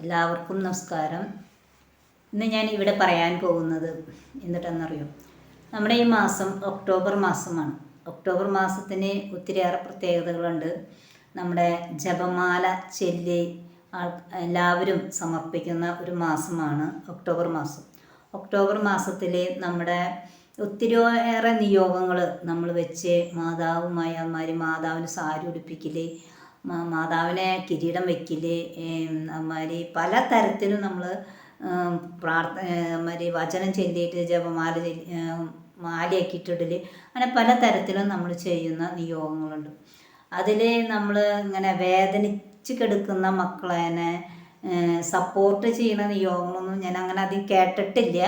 എല്ലാവർക്കും നമസ്കാരം. ഇന്ന് ഞാൻ ഇവിടെ പറയാൻ പോകുന്നത് എന്നിട്ടെന്നറിയോ, നമ്മുടെ ഈ മാസം ഒക്ടോബർ മാസമാണ്. ഒക്ടോബർ മാസത്തിന് ഒത്തിരിയേറെ പ്രത്യേകതകളുണ്ട്. നമ്മുടെ ജപമാല ചൊല്ലി എല്ലാവരും സമർപ്പിക്കുന്ന ഒരു മാസമാണ് ഒക്ടോബർ മാസം. ഒക്ടോബർ മാസത്തിൽ നമ്മുടെ ഒത്തിരിയേറെ നിയോഗങ്ങൾ നമ്മൾ വെച്ച് മാതാവിന് സാരി ഉടുപ്പിക്കൽ, മാതാവിനെ കിരീടം വയ്ക്കൽ, അമ്മാതിരി പല തരത്തിലും നമ്മൾ അമ്മാതിരി വചനം ചൊല്ലിയിട്ട് ജപമാല മാലയാക്കിയിട്ടിടൽ, അങ്ങനെ പല തരത്തിലും നമ്മൾ ചെയ്യുന്ന നിയോഗങ്ങളുണ്ട്. അതിൽ നമ്മൾ ഇങ്ങനെ വേദനിച്ച് കിടക്കുന്ന മക്കളെ സപ്പോർട്ട് ചെയ്യുന്ന നിയോഗങ്ങളൊന്നും ഞാൻ അങ്ങനെ അധികം കേട്ടിട്ടില്ല.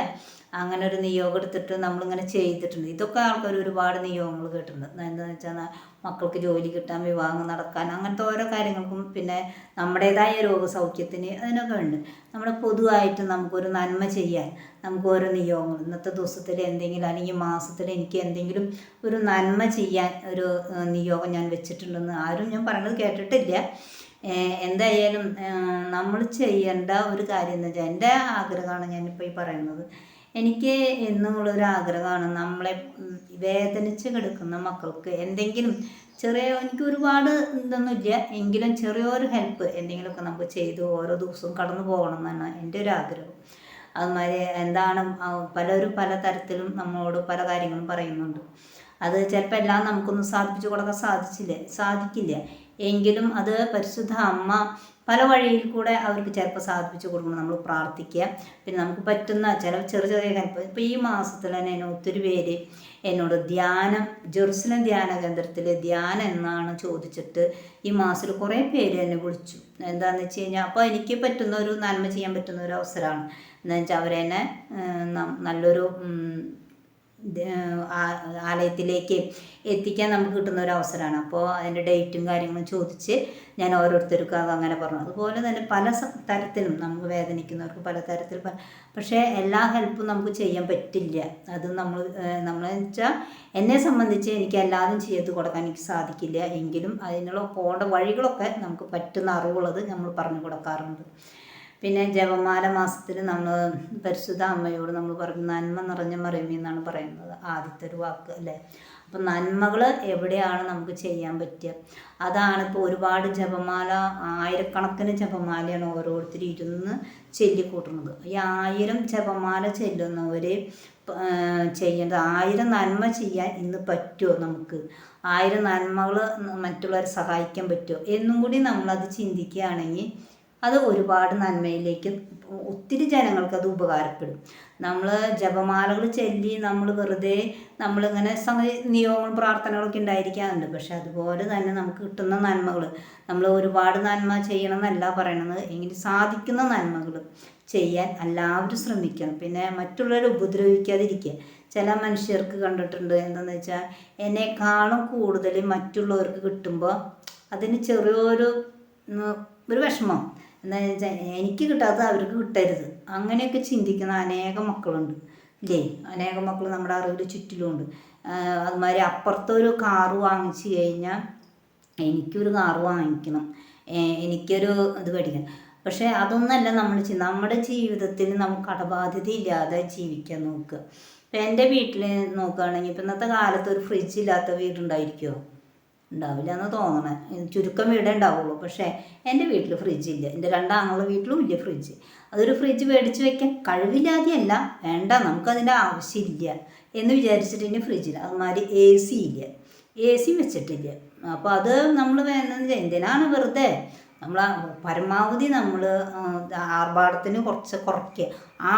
അങ്ങനെ ഒരു നിയോഗം എടുത്തിട്ട് നമ്മളിങ്ങനെ ചെയ്തിട്ടുണ്ട്. ഇതൊക്കെ ആൾക്കാർ ഒരുപാട് നിയോഗങ്ങൾ കേട്ടിട്ടുണ്ട്. എന്താണെന്ന് വെച്ചാൽ മക്കൾക്ക് ജോലി കിട്ടാൻ, വിവാഹം നടക്കാൻ, അങ്ങനത്തെ ഓരോ കാര്യങ്ങൾക്കും, പിന്നെ നമ്മുടേതായ രോഗസൗഖ്യത്തിന്, അതിനൊക്കെ ഉണ്ട്. നമ്മുടെ പൊതുവായിട്ട് നമുക്കൊരു നന്മ ചെയ്യാൻ നമുക്ക് ഓരോ നിയോഗങ്ങൾ, ഇന്നത്തെ ദിവസത്തിൽ എന്തെങ്കിലും അല്ലെങ്കിൽ മാസത്തിൽ എനിക്ക് എന്തെങ്കിലും ഒരു നന്മ ചെയ്യാൻ ഒരു നിയോഗം ഞാൻ വെച്ചിട്ടുണ്ടെന്ന് ആരും ഞാൻ പറയണത് കേട്ടിട്ടില്ല. എന്തായാലും നമ്മൾ ചെയ്യേണ്ട ഒരു കാര്യം എന്ന് വെച്ചാൽ, എൻ്റെ ആഗ്രഹമാണ് ഞാനിപ്പോൾ ഈ പറയുന്നത്. എനിക്ക് എന്നുമുള്ളൊരു ആഗ്രഹമാണ് നമ്മളെ വേദനിച്ച് കിടക്കുന്ന മക്കൾക്ക് എന്തെങ്കിലും എനിക്ക് ഒരുപാട് ഇതൊന്നുമില്ല, എങ്കിലും ചെറിയൊരു ഹെൽപ്പ് എന്തെങ്കിലുമൊക്കെ നമുക്ക് ചെയ്ത് ഓരോ ദിവസവും കടന്നു പോകണം എന്നാണ് എൻ്റെ ഒരു ആഗ്രഹം. അതുമാതിരി എന്താണ് പലരും പല തരത്തിലും നമ്മളോട് പല കാര്യങ്ങളും പറയുന്നുണ്ട്. അത് ചിലപ്പോൾ എല്ലാം നമുക്കൊന്നും സാധിപ്പിച്ചു കൊടുക്കാൻ സാധിക്കില്ല. എങ്കിലും അത് പരിശുദ്ധ അമ്മ പല വഴിയിൽ കൂടെ അവർക്ക് ചിലപ്പോൾ സാധിപ്പിച്ചു കൊടുക്കണം. നമ്മൾ പ്രാർത്ഥിക്കുക. പിന്നെ നമുക്ക് പറ്റുന്ന ചെറിയ ഹെൽപ്പ്. ഇപ്പോൾ ഈ മാസത്തിൽ തന്നെ ഒത്തിരി പേര് എന്നോട് ജെറുസലേം ധ്യാന കേന്ദ്രത്തിൽ ധ്യാനം എന്നാണ് ചോദിച്ചിട്ട് ഈ മാസത്തിൽ കുറേ പേര് എന്നെ വിളിച്ചു. എന്താണെന്ന് വെച്ച് കഴിഞ്ഞാൽ, അപ്പോൾ എനിക്ക് പറ്റുന്ന ഒരു നന്മ ചെയ്യാൻ പറ്റുന്ന ഒരു അവസരമാണ്. എന്താണെന്ന് വെച്ചാൽ അവരെന്നെ നല്ലൊരു ആലയത്തിലേക്ക് എത്തിക്കാൻ നമുക്ക് കിട്ടുന്ന ഒരു അവസരമാണ്. അപ്പോൾ അതിൻ്റെ ഡേറ്റും കാര്യങ്ങളും ചോദിച്ച് ഞാൻ ഓരോരുത്തർക്കും അതങ്ങനെ പറഞ്ഞു. അതുപോലെ തന്നെ പല തരത്തിലും നമുക്ക് വേദനിക്കുന്നവർക്ക് പല തരത്തിൽ, പക്ഷേ എല്ലാ ഹെൽപ്പും നമുക്ക് ചെയ്യാൻ പറ്റില്ല. അത് നമ്മളെന്ന് വെച്ചാൽ എന്നെ സംബന്ധിച്ച് എനിക്ക് എല്ലാതും ചെയ്ത് കൊടുക്കാൻ എനിക്ക് സാധിക്കില്ല. എങ്കിലും അതിനുള്ള പോകേണ്ട വഴികളൊക്കെ നമുക്ക് പറ്റുന്ന അറിവുള്ളത് നമ്മൾ പറഞ്ഞു കൊടുക്കാറുണ്ട്. പിന്നെ ജപമാല മാസത്തിൽ നമ്മൾ പരിശുദ്ധ അമ്മയോട് നമ്മൾ പറഞ്ഞു, നന്മ നിറഞ്ഞ മറിയമേ എന്നാണ് പറയുന്നത് ആദ്യത്തെ ഒരു വാക്ക്, അല്ലേ? അപ്പം നന്മകൾ എവിടെയാണ് നമുക്ക് ചെയ്യാൻ പറ്റുക? അതാണ് ഇപ്പോൾ ഒരുപാട് ജപമാല, ആയിരക്കണക്കിന് ജപമാലയാണ് ഓരോരുത്തർ ഇരുന്ന് ചൊല്ലിക്കൂട്ടുന്നത്. ഈ 1000 ജപമാല ചെല്ലുന്നവർ ചെയ്യേണ്ടത് 1000 നന്മ ചെയ്യാൻ ഇന്ന് പറ്റുമോ? നമുക്ക് 1000 നന്മകൾ മറ്റുള്ളവരെ സഹായിക്കാൻ പറ്റുമോ എന്നും കൂടി നമ്മളത് ചിന്തിക്കുകയാണെങ്കിൽ അത് ഒരുപാട് നന്മയിലേക്ക് ഒത്തിരി ജനങ്ങൾക്ക് അത് ഉപകാരപ്പെടും. നമ്മൾ ജപമാലകൾ ചൊല്ലി നമ്മൾ വെറുതെ നമ്മളിങ്ങനെ നിയോഗങ്ങളും പ്രാർത്ഥനകളൊക്കെ ഉണ്ടായിരിക്കാറുണ്ട്. പക്ഷെ അതുപോലെ തന്നെ നമുക്ക് കിട്ടുന്ന നന്മകൾ, നമ്മൾ ഒരുപാട് നന്മ ചെയ്യണം എന്നല്ല പറയണത്, എങ്കിൽ സാധിക്കുന്ന നന്മകൾ ചെയ്യാൻ എല്ലാവരും ശ്രമിക്കണം. പിന്നെ മറ്റുള്ളവരെ ഉപദ്രവിക്കാതിരിക്കുക. ചില മനുഷ്യർക്ക് കണ്ടിട്ടുണ്ട്, എന്താണെന്ന് വെച്ചാൽ എന്നെക്കാളും കൂടുതൽ മറ്റുള്ളവർക്ക് കിട്ടുമ്പോൾ അതിന് ചെറിയൊരു വിഷമം. എന്താണെന്ന് വെച്ചാൽ എനിക്ക് കിട്ടാത്തത് അവർക്ക് കിട്ടരുത്, അങ്ങനെയൊക്കെ ചിന്തിക്കുന്ന അനേകം മക്കളുണ്ട്, ഇല്ലേ? അനേകം മക്കൾ നമ്മുടെ അറിവിൽ ചുറ്റിലുമുണ്ട്. അതുമാതിരി അപ്പുറത്തൊരു കാറ് വാങ്ങിച്ചു കഴിഞ്ഞാൽ എനിക്കൊരു കാറ് വാങ്ങിക്കണം, എനിക്കൊരു ഇത് മേടിക്കണം. പക്ഷേ അതൊന്നല്ല നമ്മൾ നമ്മുടെ ജീവിതത്തിൽ നമുക്ക് കടബാധ്യത ഇല്ലാതെ ജീവിക്കാൻ നോക്കുക. ഇപ്പം എൻ്റെ വീട്ടിൽ നോക്കുകയാണെങ്കിൽ, ഇപ്പം ഇന്നത്തെ കാലത്ത് ഒരു ഫ്രിഡ്ജ് ഇല്ലാത്ത വീടുണ്ടായിരിക്കുമോ? ഉണ്ടാവില്ല എന്ന് തോന്നണേ. ചുരുക്കം വീടേ ഉണ്ടാവുള്ളൂ. പക്ഷേ എൻ്റെ വീട്ടിൽ ഫ്രിഡ്ജില്ല. എൻ്റെ 2 ആങ്ങളുടെ വീട്ടിലും ഇല്ല ഫ്രിഡ്ജ്. അതൊരു ഫ്രിഡ്ജ് മേടിച്ച് വയ്ക്കാൻ കഴിവില്ലാതെയല്ല, വേണ്ട, നമുക്കതിൻ്റെ ആവശ്യമില്ല എന്ന് വിചാരിച്ചിട്ട് ഇനി ഫ്രിഡ്ജില്ല. അതുമാതിരി AC ഇല്ല, AC വെച്ചിട്ടില്ല. അപ്പോൾ അത് നമ്മൾ എന്തിനാണ് വെറുതെ നമ്മൾ പരമാവധി നമ്മൾ ആർഭാടത്തിന് കുറയ്ക്കുക,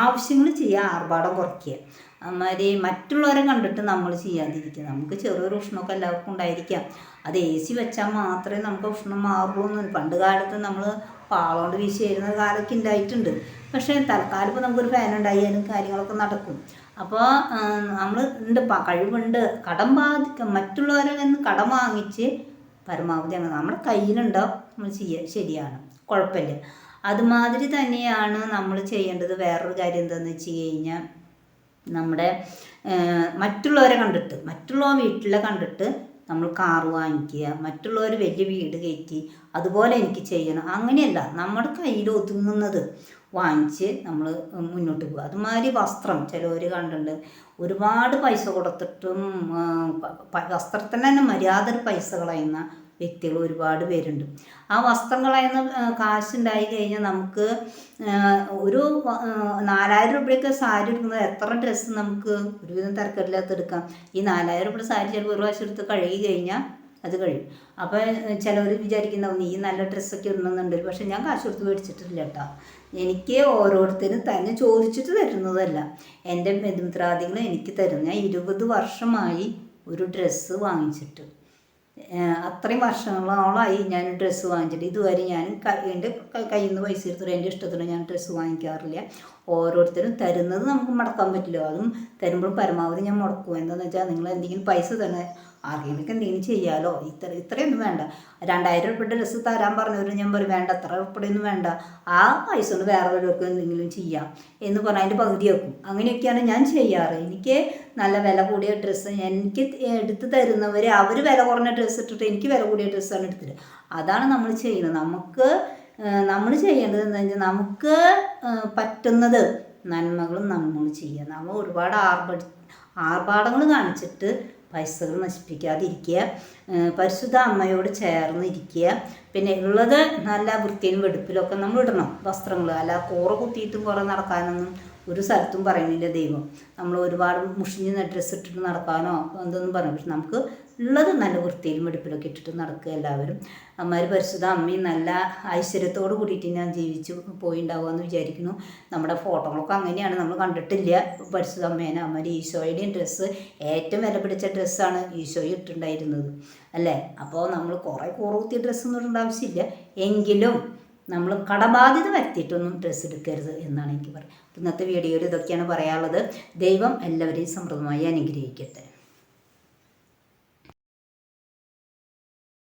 ആവശ്യങ്ങൾ ചെയ്യുക, ആർഭാടം കുറയ്ക്കുക. അതുമാതിരി മറ്റുള്ളവരെ കണ്ടിട്ട് നമ്മൾ ചെയ്യാതിരിക്കുക. നമുക്ക് ചെറിയൊരു ഉഷ്ണമൊക്കെ എല്ലാവർക്കും ഉണ്ടായിരിക്കാം. അത് AC വെച്ചാൽ മാത്രമേ നമുക്ക് ഉഷ്ണം മാറുള്ളൂ. പണ്ട് കാലത്ത് നമ്മൾ പാളോണ്ട് വീശി വരുന്ന കാലമൊക്കെ ഉണ്ടായിട്ടുണ്ട്. പക്ഷേ തൽക്കാലം ഇപ്പോൾ നമുക്കൊരു ഫാൻ ഉണ്ടായാലും കാര്യങ്ങളൊക്കെ നടക്കും. അപ്പോൾ നമ്മൾ കഴിവുണ്ട്, മറ്റുള്ളവരെ നിന്ന് കടം വാങ്ങിച്ച് പരമാവധി അങ്ങനെ നമ്മുടെ കയ്യിലുണ്ടാവും, നമ്മൾ ചെയ്യുക, ശരിയാണ്, കുഴപ്പമില്ല. അതുമാതിരി തന്നെയാണ് നമ്മൾ ചെയ്യേണ്ടത്. വേറൊരു കാര്യം എന്താണെന്ന് വെച്ച് കഴിഞ്ഞാൽ, നമ്മുടെ മറ്റുള്ളവരെ കണ്ടിട്ട്, മറ്റുള്ള വീട്ടിലെ കണ്ടിട്ട് നമ്മൾ കാറ് വാങ്ങിക്കുക, മറ്റുള്ളവർ വലിയ വീട് കയറ്റി അതുപോലെ എനിക്ക് ചെയ്യണം, അങ്ങനെയല്ല. നമ്മുടെ കയ്യിൽ ഒതുങ്ങുന്നത് വാങ്ങിച്ച് നമ്മൾ മുന്നോട്ട് പോകുക. അതുമാതിരി വസ്ത്രം ചിലവർ കണ്ടിട്ടുണ്ട്, ഒരുപാട് പൈസ കൊടുത്തിട്ടും വസ്ത്രത്തിന് തന്നെ മര്യാദ പൈസ കളയുന്ന വ്യക്തികൾ ഒരുപാട് പേരുണ്ട്. ആ വസ്ത്രം കളയുന്ന കാശുണ്ടായി കഴിഞ്ഞാൽ നമുക്ക് ഒരു 4000 രൂപയൊക്കെ സാരി എടുക്കുന്നത് എത്ര ഡ്രസ്സ് നമുക്ക് ഒരുവിധം തിരക്കില്ലാത്ത എടുക്കാം. ഈ 4000 രൂപയുടെ സാരി ചിലപ്പോൾ ഒരു പ്രാവശ്യം എടുത്ത് കഴുകി കഴിഞ്ഞാൽ അത് കഴിയും. അപ്പോൾ ചിലവർ വിചാരിക്കുന്ന നീ നല്ല ഡ്രസ്സൊക്കെ ഇടണമെന്നുണ്ട്, പക്ഷെ ഞാൻ കാശ് കൊടുത്ത് മേടിച്ചിട്ടില്ല കേട്ടോ. എനിക്ക് ഓരോരുത്തരും തന്നെ ചോദിച്ചിട്ട് തരുന്നതല്ല, എൻ്റെ ബന്ധുമിത്രാദികൾ എനിക്ക് തരും. ഞാൻ 20 വർഷമായി ഒരു ഡ്രസ്സ് വാങ്ങിച്ചിട്ട്, അത്രയും വർഷങ്ങളോളമായി ഞാൻ ഡ്രസ്സ് വാങ്ങിച്ചിട്ട്. ഇതുവരെ ഞാൻ എൻ്റെ കയ്യിൽ നിന്ന് പൈസ എടുത്തിട്ട് എൻ്റെ ഇഷ്ടത്തിന് ഞാൻ ഡ്രസ്സ് വാങ്ങിക്കാറില്ല. ഓരോരുത്തരും തരുന്നത് നമുക്ക് മുടക്കാൻ പറ്റില്ല. അതും തരുമ്പോൾ പരമാവധി ഞാൻ മുടക്കും. എന്താണെന്ന് വെച്ചാൽ നിങ്ങൾ എന്തെങ്കിലും പൈസ തന്നെ ആർക്കെങ്കിലും എന്തെങ്കിലും ചെയ്യാമല്ലോ, ഇത്രയൊന്നും വേണ്ട. 2000 രൂപയുടെ ഡ്രസ്സ് തരാൻ പറഞ്ഞവർ ഞാൻ പറയും വേണ്ട, അത്ര ഉൾപ്പെടെയൊന്നും വേണ്ട, ആ പൈസ കൊണ്ട് വേറെ വല്ലവർക്കും എന്തെങ്കിലും ചെയ്യാം എന്ന് പറഞ്ഞാൽ അതിൻ്റെ പകുതിയാക്കും. അങ്ങനെയൊക്കെയാണ് ഞാൻ ചെയ്യാറ്. എനിക്ക് നല്ല വില കൂടിയ ഡ്രസ്സ് എനിക്ക് എടുത്ത് തരുന്നവർ അവർ വില കുറഞ്ഞ ഡ്രസ്സ് ഇട്ടിട്ട് എനിക്ക് വില കൂടിയ ഡ്രസ്സാണ് എടുത്തിട്ട്. അതാണ് നമ്മൾ ചെയ്യുന്നത്. നമ്മൾ ചെയ്യേണ്ടത് എന്താ വെച്ചാൽ നമുക്ക് പറ്റുന്നത് നന്മകളും നമ്മൾ ചെയ്യുക. നമ്മൾ ഒരുപാട് ആർഭാടങ്ങൾ കാണിച്ചിട്ട് പൈസകൾ നശിപ്പിക്കാതിരിക്കുക, പരിശുദ്ധ അമ്മയോട് ചേർന്നിരിക്കുക. പിന്നെ ഉള്ളത് നല്ല വൃത്തിയിലും വെടുപ്പിലൊക്കെ നമ്മൾ ഇടണം വസ്ത്രങ്ങൾ. അല്ല കൂറ കുത്തിയിട്ടും കുറേ നടക്കാനൊന്നും ഒരു സ്ഥലത്തും പറയുന്നില്ല ദൈവം. നമ്മൾ ഒരുപാട് മുഷിഞ്ഞ ഡ്രസ്സ് ഇട്ടിട്ട് നടക്കാനോ എന്തൊന്നും പറയും. പക്ഷെ നമുക്ക് ഉള്ളത് നല്ല വൃത്തിയിലും വെടുപ്പിലൊക്കെ ഇട്ടിട്ട് നടക്കുക എല്ലാവരും. അമ്മമാർ പരിശുദ്ധ അമ്മയും നല്ല ഐശ്വര്യത്തോട് കൂടിയിട്ട് ഞാൻ ജീവിച്ച് പോയിണ്ടാവുമെന്ന് വിചാരിക്കുന്നു. നമ്മുടെ ഫോട്ടോകളൊക്കെ അങ്ങനെയാണ്, നമ്മൾ കണ്ടിട്ടില്ല പരിശുദ്ധ അമ്മേനെ. അമ്മ ഈശോയുടെയും ഡ്രസ്സ് ഏറ്റവും വില പിടിച്ച ഡ്രസ്സാണ് ഈശോയും ഇട്ടുണ്ടായിരുന്നത് അല്ലേ. അപ്പോൾ നമ്മൾ കുറേ കൂറകുത്തിയ ഡ്രസ്സൊന്നും ഇടേണ്ട ആവശ്യമില്ല, എങ്കിലും നമ്മൾ കടബാധ്യത വരുത്തിയിട്ടൊന്നും ഡ്രസ്സ് എടുക്കരുത് എന്നാണ് എനിക്ക് പറയുന്നത്. ഇന്നത്തെ വീഡിയോയിൽ ഇതൊക്കെയാണ് പറയാനുള്ളത്. ദൈവം എല്ലാവരെയും സമൃദ്ധമായി അനുഗ്രഹിക്കട്ടെ.